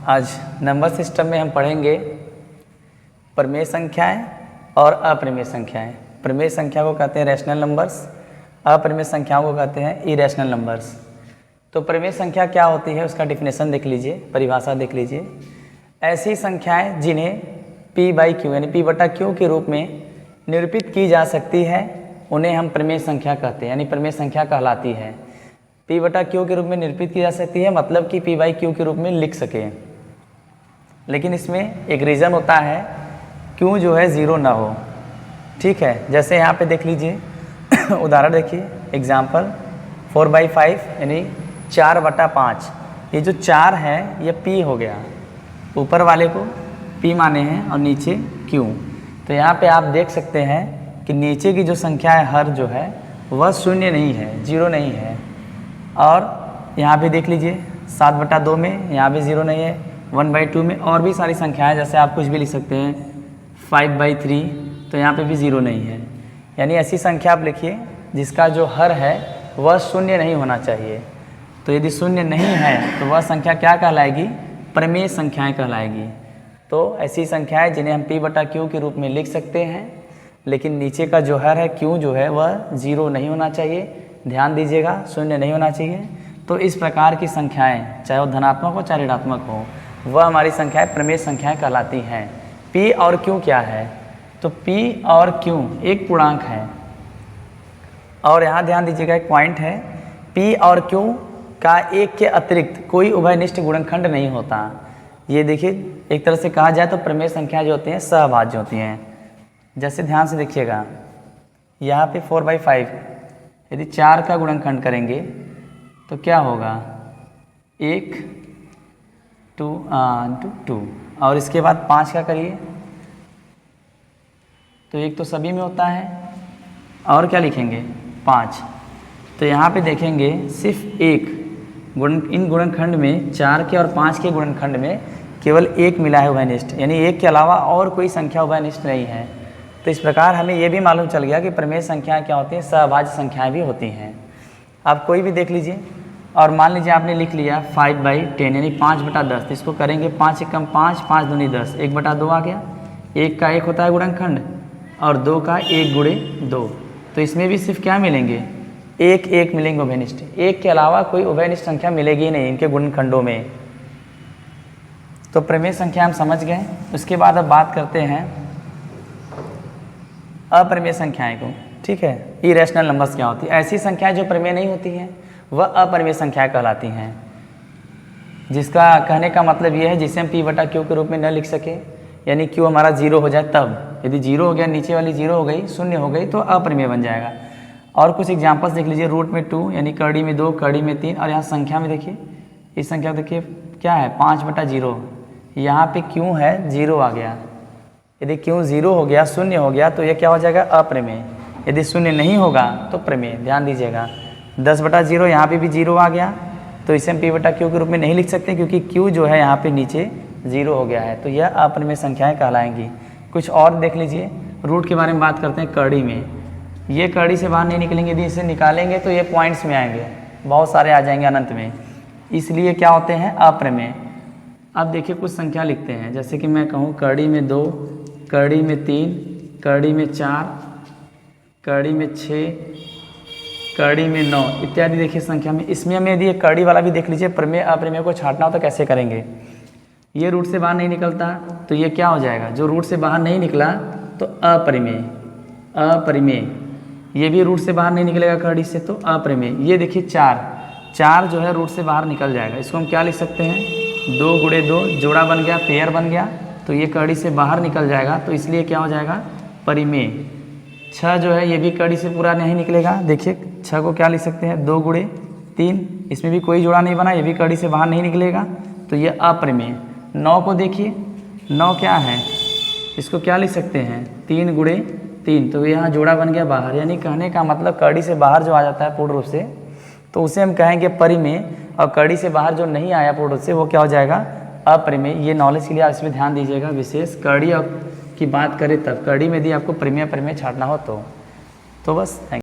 आज number system में हम पढ़ेंगे प्रमेय संख्याएं और अप्रमेय संख्याएं। प्रमेय संख्या को कहते हैं रैशनल नंबर्स, अप्रमेय संख्याओं को कहते हैं इरेशनल नंबर्स। तो प्रमेय संख्या क्या होती है उसका डिफिनेशन देख लीजिए, परिभाषा देख लीजिए। ऐसी संख्याएं जिन्हें p/q यानी p/q के रूप में निरूपित की जा सकती है उन्हें हम प्रमेय संख्या कहते हैं, यानी प्रमेय संख्या कहलाती है। p/q के रूप में निरूपित की जा सकती है मतलब कि p/q के रूप में लिख सके, लेकिन इसमें एक रीज़न होता है q जो है ज़ीरो ना हो। ठीक है, जैसे यहाँ पे देख लीजिए उदाहरण देखिए, एग्जाम्पल 4/5 यानी 4/5। ये जो 4 है ये p हो गया, ऊपर वाले को p माने हैं और नीचे q। तो यहाँ पे आप देख सकते हैं कि नीचे की जो संख्या है हर जो है वह शून्य नहीं है, जीरो नहीं है। और यहाँ पे देख लीजिए 7/2 में यहाँ भी ज़ीरो नहीं है, 1/2 में और भी सारी संख्याएं जैसे आप कुछ भी लिख सकते हैं 5/3, तो यहाँ पे भी ज़ीरो नहीं है। यानी ऐसी संख्या आप लिखिए जिसका जो हर है वह शून्य नहीं होना चाहिए। तो यदि शून्य नहीं है तो वह संख्या क्या कहलाएगी? प्रमेय संख्याएं कहलाएगी। तो ऐसी संख्याएं जिन्हें हम p/q के रूप में लिख सकते हैं, लेकिन नीचे का जो हर है q जो है वह ज़ीरो नहीं होना चाहिए। ध्यान दीजिएगा, शून्य नहीं होना चाहिए। तो इस प्रकार की संख्याएं चाहे वो धनात्मक हो चाहे ऋणात्मक हो, वह हमारी संख्याएं प्रमेय संख्याएं कहलाती हैं। p और q क्या है? तो p और q एक पूर्णांक है। और यहाँ ध्यान दीजिएगा एक पॉइंट है, p और q का एक के अतिरिक्त कोई उभयनिष्ठ गुणनखंड नहीं होता। ये देखिए एक तरह से कहा जाए तो प्रमेय संख्या जो होती हैं सहभाज्य होती हैं। जैसे ध्यान से देखिएगा यहाँ पे 4/5 यदि 4 का गुणनखंड करेंगे तो क्या होगा? 1 2 और इसके बाद 5 का करिए तो 1 तो सभी में होता है और क्या लिखेंगे? 5। तो यहाँ पे देखेंगे सिर्फ एक इन गुणनखंड में 4 के और 5 के गुणनखंड में केवल 1 मिला है उभयनिष्ठ, यानी 1 के अलावा और कोई संख्या उभयनिष्ठ नहीं है। तो इस प्रकार हमें ये भी मालूम चल गया कि प्रमेय संख्याएं क्या होती हैं? सहभाज्य संख्याएं भी होती हैं। आप कोई भी देख लीजिए और मान लीजिए आपने लिख लिया 5/10 यानी 5/10। तो इसको करेंगे 5 एकम 5, 5 दूनी 10, 1/2 आ गया। 1 का 1 होता है गुणनखंड और 2 का 1 गुणे 2। तो इसमें भी सिर्फ क्या मिलेंगे? 1 मिलेंगे उभयनिष्ठ। 1 के अलावा कोई उभयनिष्ठ संख्या मिलेगी नहीं इनके गुणनखंडों में। तो प्रमेय संख्या हम समझ गए। उसके बाद अब बात करते हैं अप्रमेय संख्याएं को। ठीक है, इरेशनल नंबर्स क्या होती है? ऐसी संख्याएं जो प्रमेय नहीं होती हैं वह अप्रमेय संख्याएं कहलाती हैं, जिसका कहने का मतलब यह है जिसे हम p/q के रूप में न लिख सके, यानी q हमारा जीरो हो जाए तब। यदि जीरो हो गया, नीचे वाली जीरो हो गई, शून्य हो गई, तो अप्रमेय बन जाएगा। और कुछ एग्जाम्पल्स देख लीजिए, रूट में 2 यानी कड़ी में 2, कड़ी में 3। और यहाँ संख्या में देखिए, इस संख्या देखिए क्या है? 5/0। यहाँ पे q है, जीरो आ गया। यदि q जीरो हो गया, शून्य हो गया, तो ये क्या हो जाएगा? अप्रमेय। यदि शून्य नहीं होगा तो प्रमेय। ध्यान दीजिएगा 10/0 यहाँ पे भी जीरो आ गया, तो इसे हम p/q के रूप में नहीं लिख सकते क्योंकि q जो है यहाँ पे नीचे जीरो हो गया है। तो यह अप्रमेय संख्याएं कहलाएंगी। कुछ और देख लीजिए, रूट के बारे में बात करते हैं। कड़ी में ये कड़ी से बाहर नहीं निकलेंगे, यदि इसे निकालेंगे तो ये पॉइंट्स में आएंगे, बहुत सारे आ जाएंगे अनंत में, इसलिए क्या होते हैं? अप्रमेय। अब देखिए कुछ संख्या लिखते हैं, जैसे कि मैं कहूँ कड़ी में 2, कड़ी में 3, कड़ी में 4, कड़ी में 6, कड़ी में 9 इत्यादि। देखिए संख्या में, इसमें हमें यदि ये कड़ी वाला भी देख लीजिए, प्रमेय अप्रमेय को छांटना हो तो कैसे करेंगे? ये रूट से बाहर नहीं निकलता तो ये क्या हो जाएगा? जो रूट से बाहर नहीं निकला तो अप्रमेय। अप्रमेय ये भी रूट से बाहर नहीं निकलेगा कड़ी से, तो अप्रमेय। ये देखिए 4 जो है रूट से बाहर निकल जाएगा, इसको हम क्या लिख सकते हैं? 2 गुणे 2 जोड़ा बन गया, पेयर बन गया, तो ये कड़ी से बाहर निकल जाएगा, तो इसलिए क्या हो जाएगा? परिमेय। 6 जो है ये भी कड़ी से पूरा नहीं निकलेगा। देखिए 6 को क्या लिख सकते हैं? 2 गुणे 3, इसमें भी कोई जोड़ा नहीं बना, ये भी कड़ी से बाहर नहीं निकलेगा, तो ये अप्रमेय। 9 को देखिए, 9 क्या है? इसको क्या लिख सकते हैं? 3 गुणे 3, तो यहाँ जोड़ा बन गया बाहर। यानी कहने का मतलब कड़ी से बाहर जो आ जाता है पूर्ण रूप से, तो उसे हम कहेंगे परिमेय, और कड़ी से बाहर जो नहीं आया पूर्ण रूप से वो क्या हो जाएगा? अप्रमेय। ये नॉलेज के लिए आप इसमें ध्यान दीजिएगा विशेष। कड़ी की बात करें तब, कड़ी में यदि आपको प्रमेय छाटना हो तो बस। Thank you.